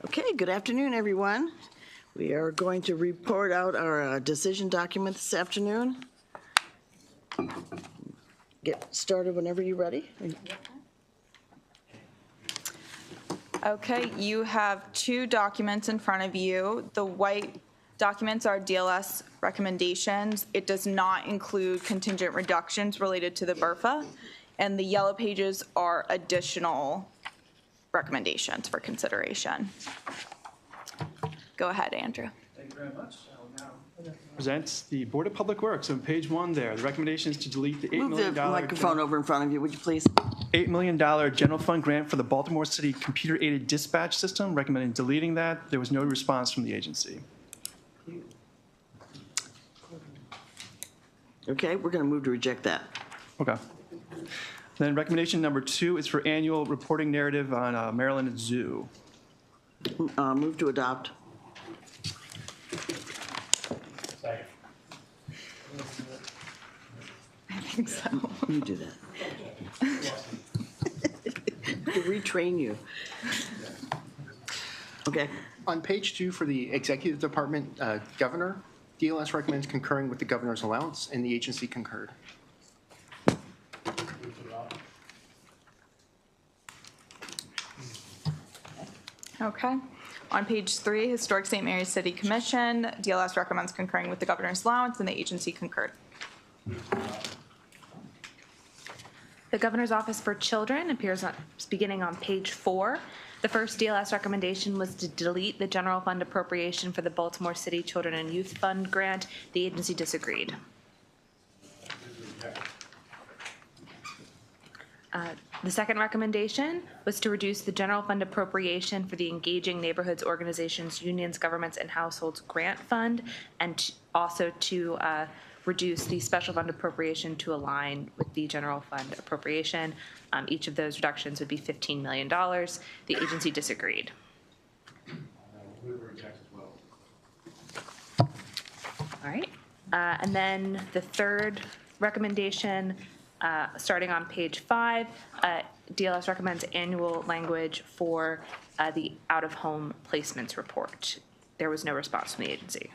Okay, good afternoon, everyone. We are going to report out our decision document this afternoon. Get started whenever you're ready. Okay, you have two documents in front of you. The white documents are DLS recommendations. It does not include contingent reductions related to the BRFA, and the yellow pages are additional recommendations for consideration. Go ahead, Andrew. Thank you very much. I will now present the Board of Public Works on page 1 there. The recommendation is to delete the $8 million. Move the microphone over in front of you, would you please? $8 million general fund grant for the Baltimore City computer-aided dispatch system, recommending deleting that. There was no response from the agency. Okay, we're going to move to reject that. Okay. Then recommendation number 2 is for annual reporting narrative on Maryland Zoo. Move to adopt. Second. I think so. You do that. To retrain you. Okay. On page 2 for the Executive Department Governor, DLS recommends concurring with the governor's allowance, and the agency concurred. Okay. On page 3, Historic St. Mary's City Commission, DLS recommends concurring with the governor's allowance, and the agency concurred. The Governor's Office for Children appears beginning on page 4. The first DLS recommendation was to delete the general fund appropriation for the Baltimore City Children and Youth Fund grant. The agency disagreed. The second recommendation was to reduce the general fund appropriation for the Engaging Neighborhoods Organizations, Unions, Governments, and Households Grant Fund, and also to reduce the special fund appropriation to align with the general fund appropriation. Each of those reductions would be $15 million. The agency disagreed. All right. And then the third recommendation, starting on page 5, DLS recommends annual language for the out-of-home placements report. There was no response from the agency.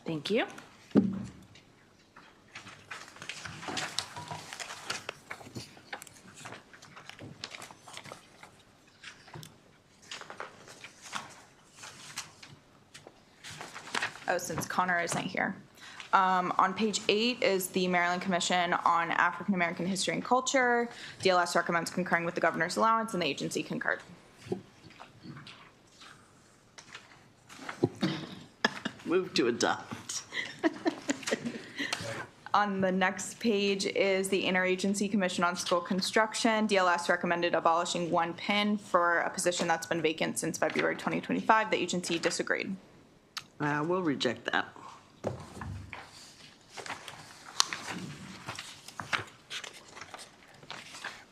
Thank you. Oh, since Connor isn't here. On page 8 is the Maryland Commission on African American History and Culture. DLS recommends concurring with the governor's allowance, and the agency concurred. Move to adopt. On the next page is the Interagency Commission on School Construction. DLS recommended abolishing 1 PIN for a position that's been vacant since February 2025. The agency disagreed. We'll reject that.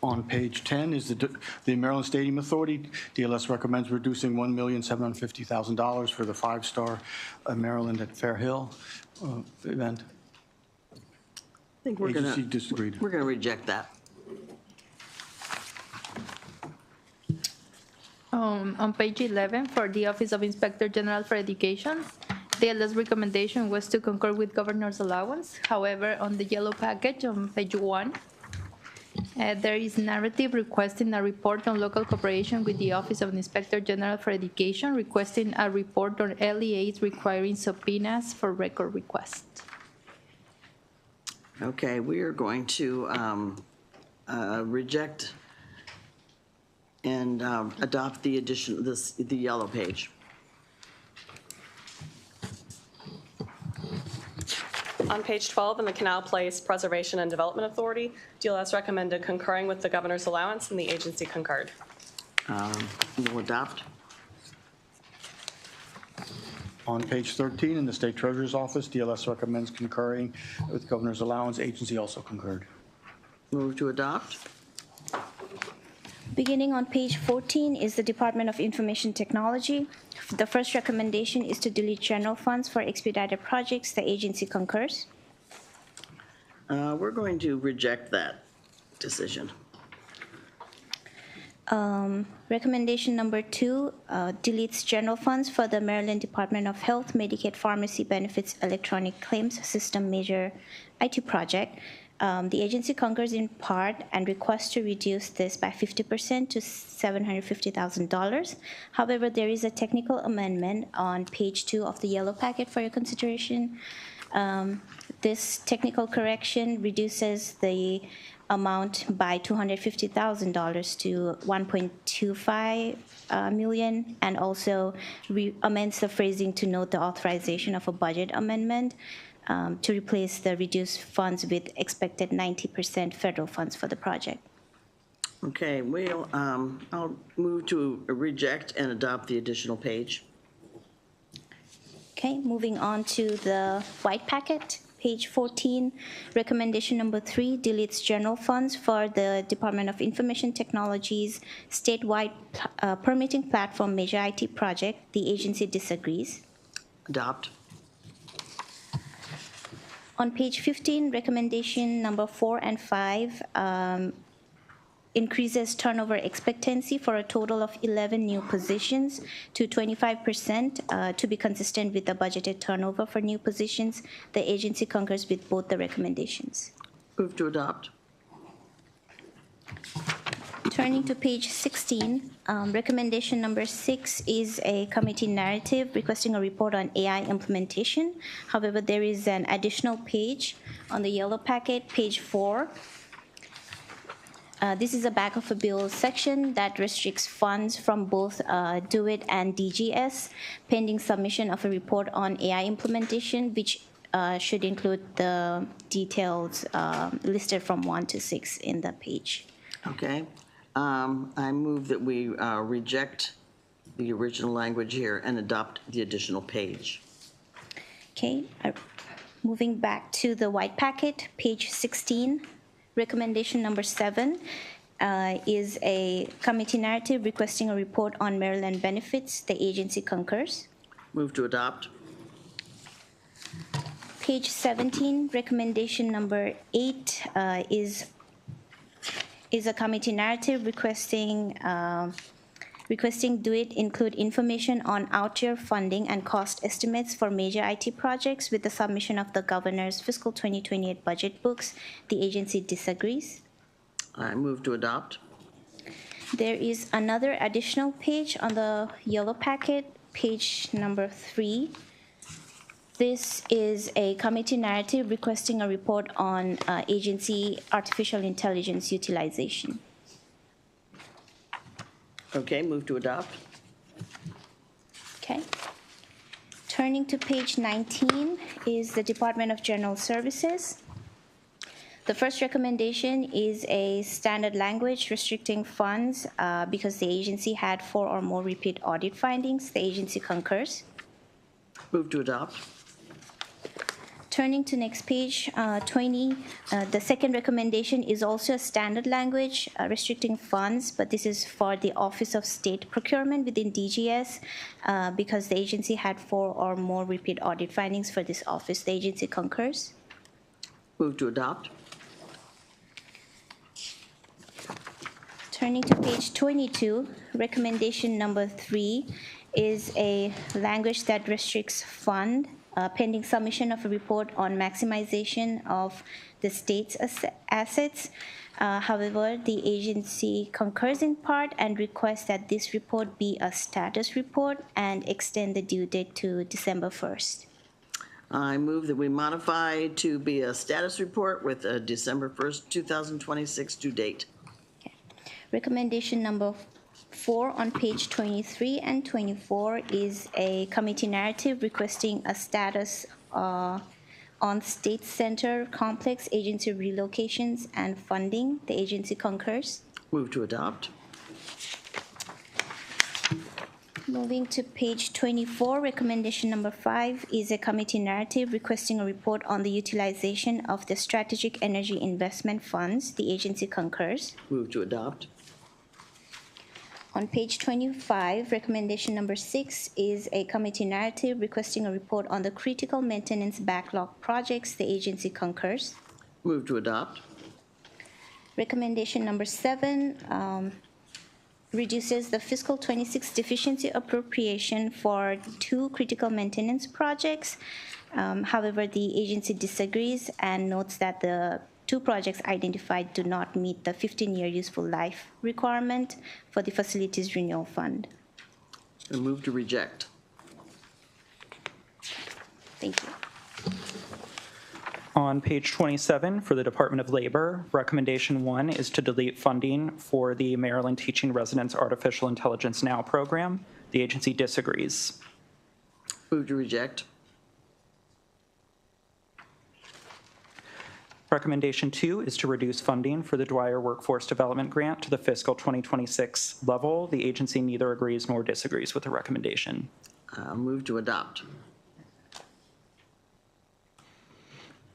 On page 10 is the Maryland Stadium Authority. DLS recommends reducing $1,750,000 for the 5-star Maryland at Fair Hill event. I think we're Agency disagreed. We're going to reject that. On page 11, for the Office of Inspector General for Education, DLS recommendation was to concur with governor's allowance. However, on the yellow package on page 1, there is narrative requesting a report on local cooperation with the Office of Inspector General for Education, requesting a report on LEAs requiring subpoenas for record requests. Okay, we are going to reject and adopt the addition, the yellow page. On page 12, in the Canal Place Preservation and Development Authority, DLS recommended concurring with the governor's allowance, and the agency concurred. We'll adopt. On page 13, in the State Treasurer's Office, DLS recommends concurring with governor's allowance. Agency also concurred. Move to adopt. Beginning on page 14 is the Department of Information Technology. The first recommendation is to delete general funds for expedited projects. The agency concurs. We're going to reject that decision. Recommendation number 2 deletes general funds for the Maryland Department of Health Medicaid Pharmacy Benefits Electronic Claims System Major IT project. The agency concurs in part and requests to reduce this by 50% to $750,000. However, there is a technical amendment on page 2 of the yellow packet for your consideration. This technical correction reduces the amount by $250,000 to $1.25 million, and also amends the phrasing to note the authorization of a budget amendment to replace the reduced funds with expected 90% federal funds for the project. Okay, I'll move to reject and adopt the additional page. Okay, moving on to the white packet. Page 14, recommendation number 3 deletes general funds for the Department of Information Technology's statewide permitting platform major IT project. The agency disagrees. Adopt. On page 15, recommendation number 4 and 5 increases turnover expectancy for a total of 11 new positions to 25% to be consistent with the budgeted turnover for new positions. The agency concurs with both the recommendations. Move to adopt. Turning to page 16, recommendation number 6 is a committee narrative requesting a report on AI implementation. However, there is an additional page on the yellow packet, page 4. This is a back of a bill section that restricts funds from both DO-IT and DGS pending submission of a report on AI implementation, which should include the details listed from 1 to 6 in the page. Okay. I move that we reject the original language here and adopt the additional page. Okay. Moving back to the white packet, page 16. Recommendation number 7 is a committee narrative requesting a report on Maryland benefits. The agency concurs. Move to adopt. Page 17, recommendation number 8 is a committee narrative requesting DO-IT include information on out-year funding and cost estimates for major IT projects with the submission of the governor's fiscal 2028 budget books. The agency disagrees. I move to adopt. There is another additional page on the yellow packet, page number 3. This is a committee narrative requesting a report on agency artificial intelligence utilization. Okay, move to adopt. Okay. Turning to page 19 is the Department of General Services. The first recommendation is a standard language restricting funds because the agency had 4 or more repeat audit findings. The agency concurs. Move to adopt. Turning to next page, 20, the second recommendation is also a standard language restricting funds, but this is for the Office of State Procurement within DGS because the agency had 4 or more repeat audit findings for this office. The agency concurs. Move to adopt. Turning to page 22, recommendation number 3 is a language that restricts fund pending submission of a report on maximization of the state's assets. However, the agency concurs in part and requests that this report be a status report and extend the due date to December 1st. I move that we modify to be a status report with a December 1st, 2026 due date. Okay. Recommendation number 4 on page 23 and 24 is a committee narrative requesting a status on State Center Complex agency relocations and funding. The agency concurs. Move to adopt. Moving to page 24, recommendation number 5 is a committee narrative requesting a report on the utilization of the strategic energy investment funds. The agency concurs. Move to adopt. On page 25, recommendation number 6 is a committee narrative requesting a report on the critical maintenance backlog projects. The agency concurs. Move to adopt. Recommendation number 7 reduces the fiscal 26 deficiency appropriation for 2 critical maintenance projects. However, the agency disagrees and notes that the 2 projects identified do not meet the 15-year useful life requirement for the facilities renewal fund. I move to reject. Thank you. On page 27, for the Department of Labor, recommendation 1 is to delete funding for the Maryland Teaching Residents Artificial Intelligence Now program. The agency disagrees. Move to reject. Recommendation 2 is to reduce funding for the Dwyer Workforce Development Grant to the fiscal 2026 level. The agency neither agrees nor disagrees with the recommendation. Move to adopt.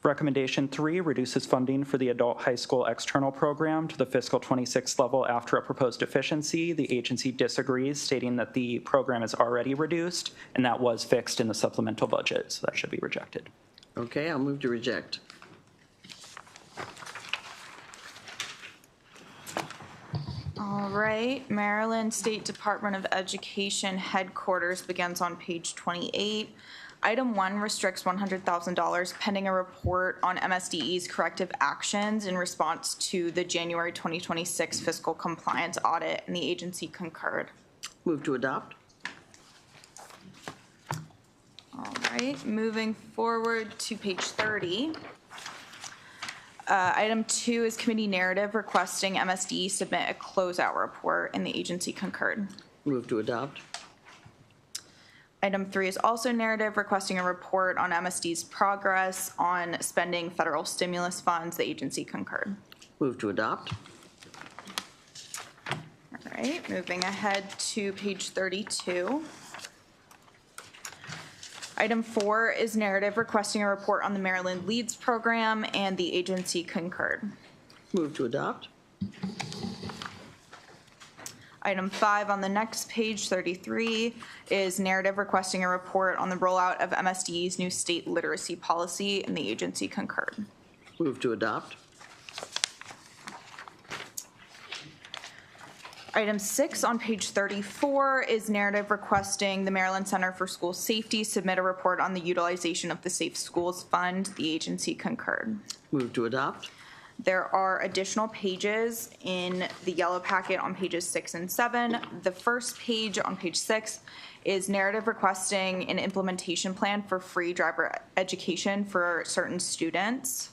Recommendation 3 reduces funding for the Adult High School External Program to the fiscal 26 level after a proposed deficiency. The agency disagrees, stating that the program is already reduced, and that was fixed in the supplemental budget, so that should be rejected. Okay, I'll move to reject. All right, Maryland State Department of Education headquarters begins on page 28. Item 1 restricts $100,000 pending a report on MSDE's corrective actions in response to the January 2026 fiscal compliance audit, and the agency concurred. Move to adopt. All right, moving forward to page 30. Item 2 is committee narrative requesting MSDE submit a closeout report, and the agency concurred. Move to adopt. Item 3 is also narrative requesting a report on MSD's progress on spending federal stimulus funds. The agency concurred. Move to adopt. All right, moving ahead to page 32. Item 4 is narrative requesting a report on the Maryland Leads program, and the agency concurred. Move to adopt. Item 5 on the next page, 33, is narrative requesting a report on the rollout of MSDE's new state literacy policy, and the agency concurred. Move to adopt. Item 6 on page 34 is narrative requesting the Maryland Center for School Safety submit a report on the utilization of the Safe Schools Fund. The agency concurred. Move to adopt. There are additional pages in the yellow packet on pages 6 and 7. The first page on page 6 is narrative requesting an implementation plan for free driver education for certain students.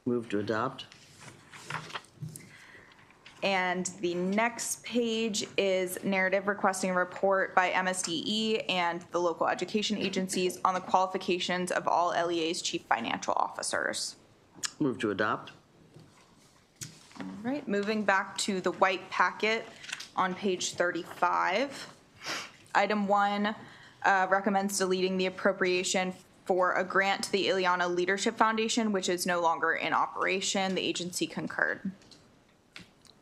Move to adopt. And the next page is narrative requesting a report by MSDE and the local education agencies on the qualifications of all LEA's chief financial officers. Move to adopt. All right, moving back to the white packet on page 35. Item 1 recommends deleting the appropriation for a grant to the Ileana Leadership Foundation, which is no longer in operation. The agency concurred.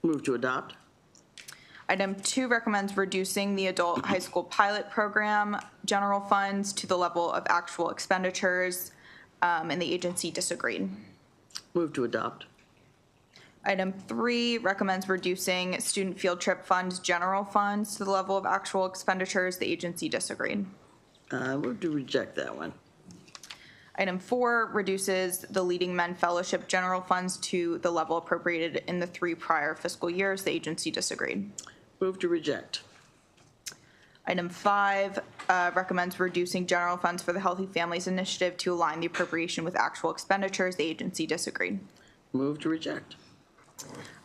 Move to adopt. Item 2 recommends reducing the adult high school pilot program general funds to the level of actual expenditures, and the agency disagreed. Move to adopt. Item 3 recommends reducing student field trip fund general funds to the level of actual expenditures. The agency disagreed. Move to reject that one. Item 4 reduces the Leading Men Fellowship general funds to the level appropriated in the 3 prior fiscal years. The agency disagreed. Move to reject. Item 5 recommends reducing general funds for the Healthy Families Initiative to align the appropriation with actual expenditures. The agency disagreed. Move to reject.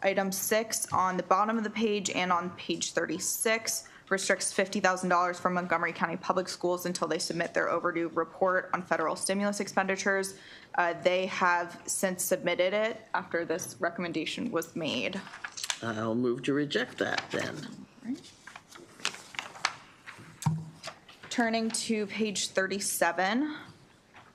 Item 6 on the bottom of the page and on page 36 restricts $50,000 from Montgomery County Public Schools until they submit their overdue report on federal stimulus expenditures. They have since submitted it after this recommendation was made. I'll move to reject that then. Right. Turning to page 37,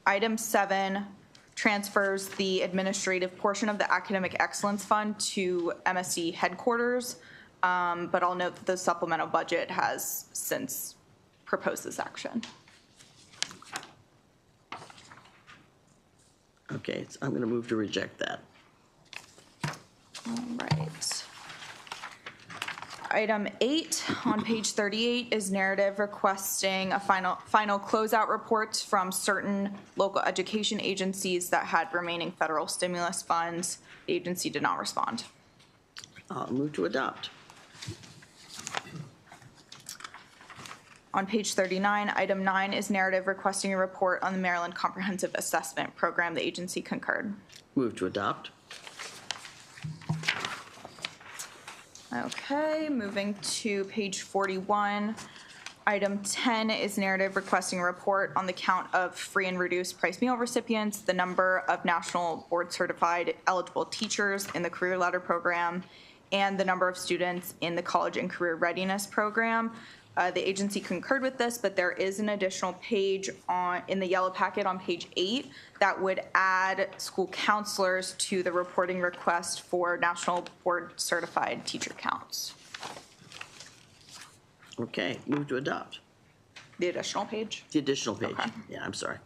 item 7 transfers the administrative portion of the Academic Excellence Fund to MSD headquarters. But I'll note that the supplemental budget has since proposed this action. Okay, so I'm going to move to reject that. All right. Item 8 on page 38 is narrative requesting a final closeout reports from certain local education agencies that had remaining federal stimulus funds. The agency did not respond. Move to adopt. On page 39, item 9 is narrative requesting a report on the Maryland Comprehensive Assessment Program. The agency concurred. Move to adopt. Okay, moving to page 41. Item 10 is narrative requesting a report on the count of free and reduced price meal recipients, the number of national board certified eligible teachers in the Career Ladder program, and the number of students in the College and Career Readiness program. The agency concurred with this, but there is an additional page in the yellow packet on page 8 that would add school counselors to the reporting request for national board certified teacher counts. Okay, move to adopt. The additional page? The additional page. Okay. Yeah, I'm sorry.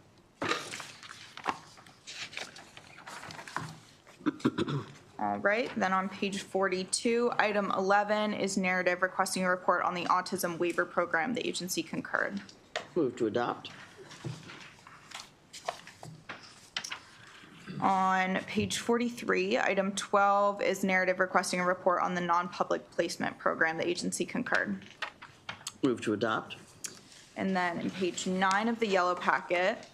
All right, then on page 42, item 11 is narrative requesting a report on the autism waiver program. The agency concurred. Move to adopt. On page 43, item 12 is narrative requesting a report on the non-public placement program. The agency concurred. Move to adopt. And then in page 9 of the yellow packet,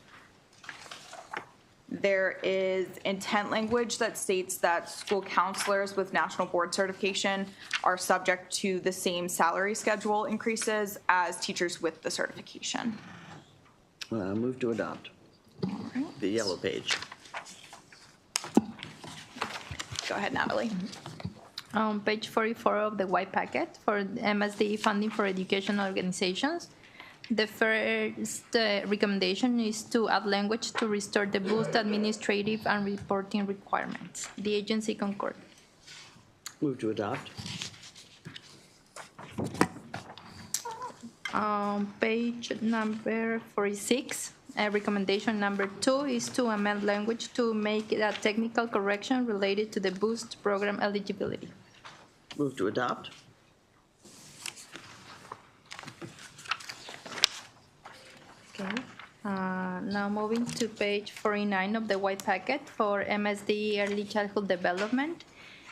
there is intent language that states that school counselors with national board certification are subject to the same salary schedule increases as teachers with the certification. Move to adopt. The yellow page. Go ahead, Natalie. On page 44 of the white packet for MSD funding for educational organizations, the first recommendation is to add language to restore the boost administrative and reporting requirements. The agency concurred. Move to adopt. On page number 46, recommendation number 2 is to amend language to make a technical correction related to the boost program eligibility. Move to adopt. Okay. Now moving to page 49 of the white packet for MSD Early Childhood Development.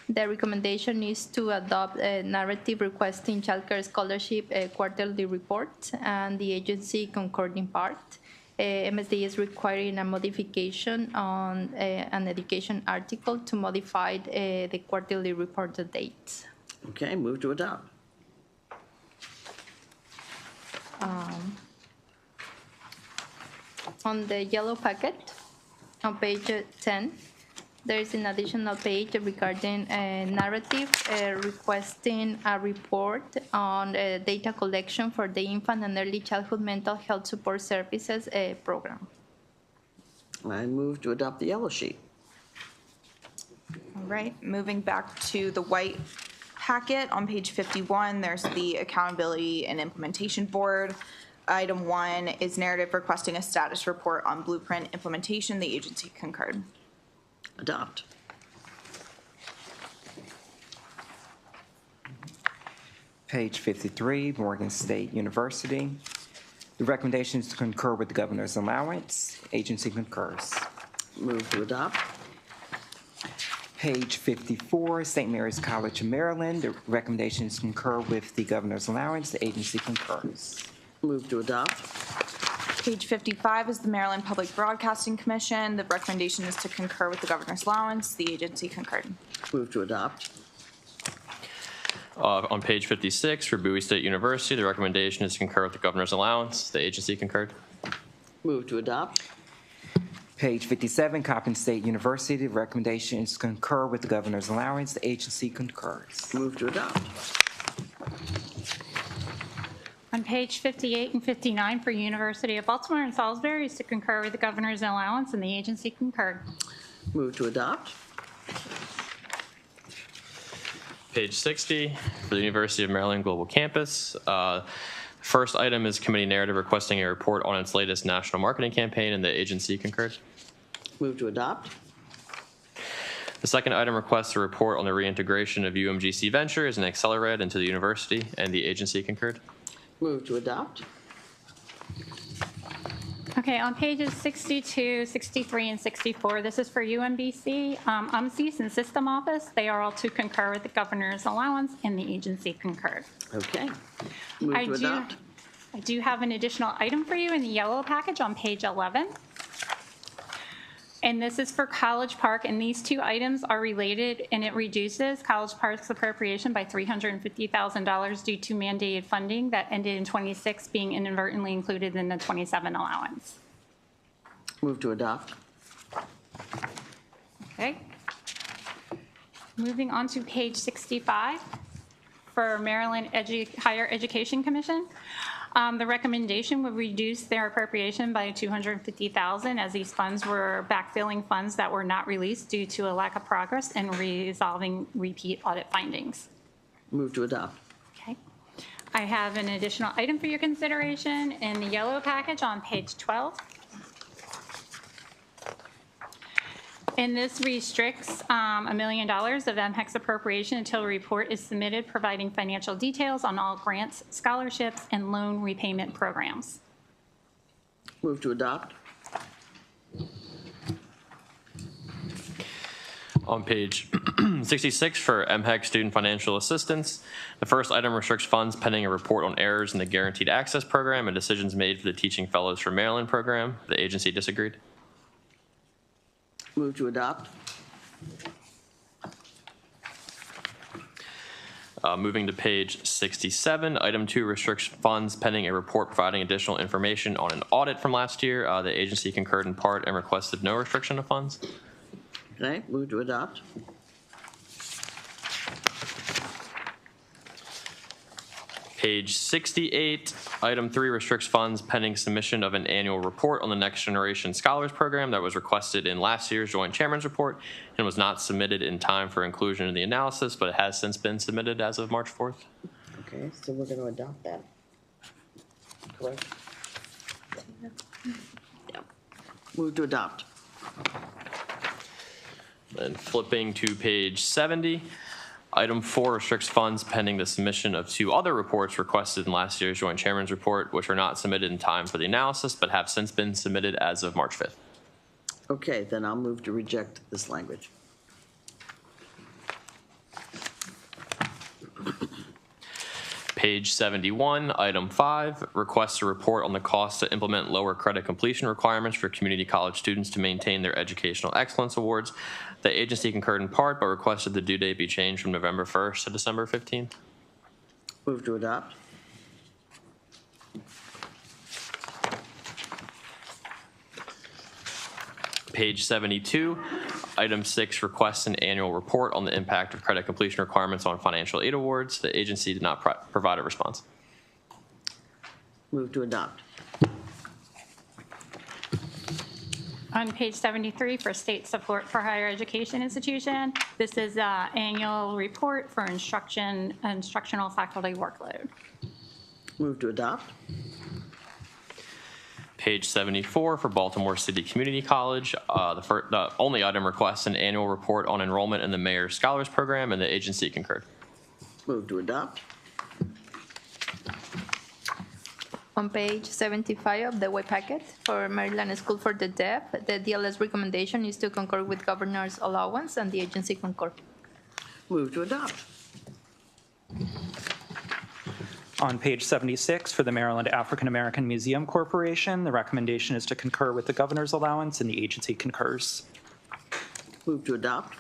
The recommendation is to adopt a narrative requesting childcare scholarship quarterly report, and the agency concurred in part. MSD is requiring a modification on an education article to modify the quarterly report date. Okay, move to adopt. On the yellow packet, on page 10, there is an additional page regarding a narrative requesting a report on data collection for the infant and early childhood mental health support services program. I move to adopt the yellow sheet. All right, moving back to the white packet on page 51, there's the Accountability and Implementation Board. Item 1 is narrative requesting a status report on blueprint implementation. The agency concurred. Adopt. Page 53, Morgan State University. The recommendation is to concur with the governor's allowance. Agency concurs. Move to adopt. Page 54, St. Mary's College of Maryland. The recommendation is to concur with the governor's allowance. The agency concurs. Move to adopt. Page 55 is the Maryland Public Broadcasting Commission. The recommendation is to concur with the governor's allowance. The agency concurred. Move to adopt. On page 56 for Bowie State University, the recommendation is to concur with the governor's allowance. The agency concurred. Move to adopt. Page 57, Coppin State University. The recommendation is to concur with the governor's allowance. The agency concurs. Move to adopt. On page 58 and 59 for University of Baltimore and Salisbury is to concur with the governor's allowance, and the agency concurred. Move to adopt. Page 60 for the University of Maryland Global Campus. First item is committee narrative requesting a report on its latest national marketing campaign, and the agency concurred. Move to adopt. The second item requests a report on the reintegration of UMGC Ventures and Accelerate into the university, and the agency concurred. Move to adopt. Okay, on pages 62, 63, and 64, this is for UMBC, UMCS and System Office. They are all to concur with the governor's allowance, and the agency concurred. Okay. Move to adopt. I do have an additional item for you in the yellow package on page 11. And this is for College Park, and these two items are related, and it reduces College Park's appropriation by $350,000 due to mandated funding that ended in 26 being inadvertently included in the 27 allowance. Move to adopt. Okay. Moving on to page 65 for Maryland Higher Education Commission. The recommendation would reduce their appropriation by $250,000 as these funds were backfilling funds that were not released due to a lack of progress in resolving repeat audit findings. Move to adopt. Okay. I have an additional item for your consideration in the yellow package on page 12. And this restricts $1 million of MHEC's appropriation until a report is submitted providing financial details on all grants, scholarships, and loan repayment programs. Move to adopt. On page 66 for MHEC Student Financial Assistance, the first item restricts funds pending a report on errors in the Guaranteed Access Program and decisions made for the Teaching Fellows for Maryland program. The agency disagreed. Move to adopt. Moving to page 67, item 2 restricts funds pending a report providing additional information on an audit from last year. The agency concurred in part and requested no restriction of funds. Okay. Move to adopt. Page 68, item 3 restricts funds pending submission of an annual report on the Next Generation Scholars Program that was requested in last year's Joint Chairman's Report and was not submitted in time for inclusion in the analysis, but it has since been submitted as of March 4th. Okay, so we're going to adopt that. Correct? Yeah. Move to adopt. Then flipping to page 70, item 4 restricts funds pending the submission of 2 other reports requested in last year's Joint Chairman's Report, which are not submitted in time for the analysis, but have since been submitted as of March 5th. Okay, then I'll move to reject this language. Page 71, item 5, requests a report on the cost to implement lower credit completion requirements for community college students to maintain their educational excellence awards. The agency concurred in part, but requested the due date be changed from November 1st to December 15th. Move to adopt. Page 72, item 6 requests an annual report on the impact of credit completion requirements on financial aid awards. The agency did not provide a response. Move to adopt. On page 73 for state support for higher education institution, this is an annual report for instructional faculty workload. Move to adopt. Page 74 for Baltimore City Community College, the only item requests an annual report on enrollment in the Mayor's Scholars Program, and the agency concurred. Move to adopt. On page 75 of the white packet for Maryland School for the Deaf, the DLS recommendation is to concur with governor's allowance, and the agency concur. Move to adopt. On page 76 for the Maryland African American Museum Corporation, the recommendation is to concur with the governor's allowance, and the agency concurs. Move to adopt.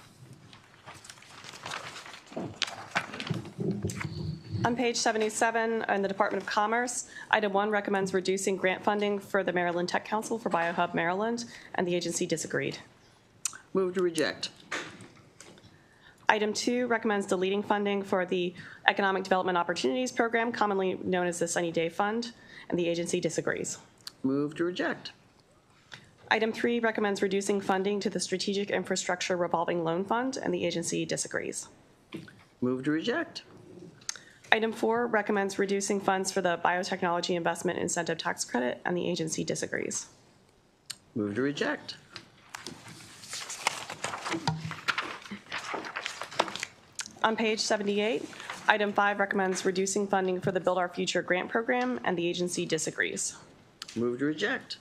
On page 77, in the Department of Commerce, item 1 recommends reducing grant funding for the Maryland Tech Council for BioHub Maryland, and the agency disagreed. Move to reject. Item 2 recommends deleting funding for the Economic Development Opportunities Program, commonly known as the Sunny Day Fund, and the agency disagrees. Move to reject. Item 3 recommends reducing funding to the Strategic Infrastructure Revolving Loan Fund, and the agency disagrees. Move to reject. Item 4 recommends reducing funds for the Biotechnology Investment Incentive Tax Credit, and the agency disagrees. Move to reject. On page 78, item 5 recommends reducing funding for the Build Our Future grant program, and the agency disagrees. Move to reject.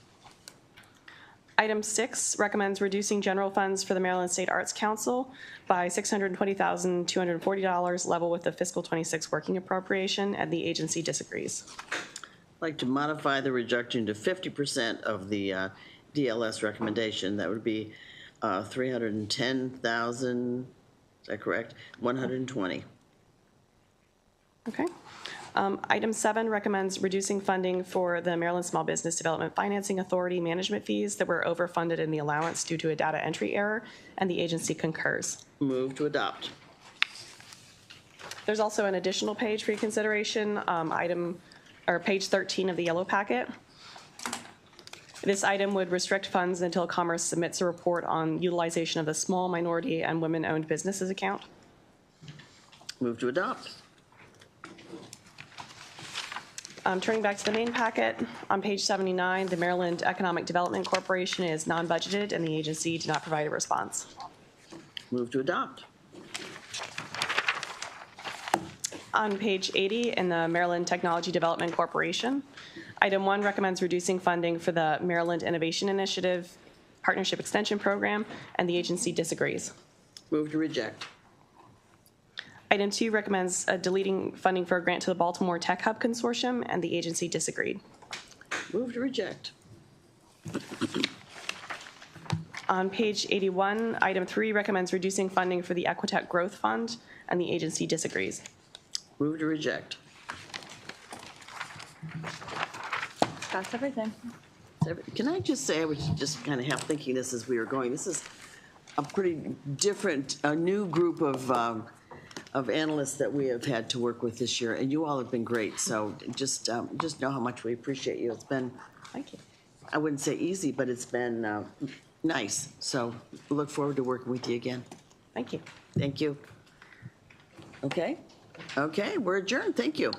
Item 6 recommends reducing general funds for the Maryland State Arts Council by $620,240, level with the fiscal 26 working appropriation, and the agency disagrees. I'd like to modify the reduction to 50% of the DLS recommendation. That would be $310,000, is that correct? 120. Okay. Item 7 recommends reducing funding for the Maryland Small Business Development Financing Authority management fees that were overfunded in the allowance due to a data entry error, and the agency concurs. Move to adopt. There's also an additional page for your consideration, page 13 of the yellow packet. This item would restrict funds until Commerce submits a report on utilization of the small minority and women-owned businesses account. Move to adopt. Turning back to the main packet, on page 79, the Maryland Economic Development Corporation is non-budgeted, and the agency did not provide a response. Move to adopt. On page 80, in the Maryland Technology Development Corporation, item 1 recommends reducing funding for the Maryland Innovation Initiative Partnership Extension Program, and the agency disagrees. Move to reject. Item 2 recommends deleting funding for a grant to the Baltimore Tech Hub Consortium, and the agency disagreed. Move to reject. On page 81, item 3 recommends reducing funding for the Equitech Growth Fund, and the agency disagrees. Move to reject. That's everything. Can I just say, I was just kind of half thinking this as we were going. This is a pretty different, a new group of analysts that we have had to work with this year, and you all have been great. So just know how much we appreciate you. It's been, Thank you. I wouldn't say easy, but it's been nice. So look forward to working with you again. Thank you. Thank you. Okay, we're adjourned. Thank you.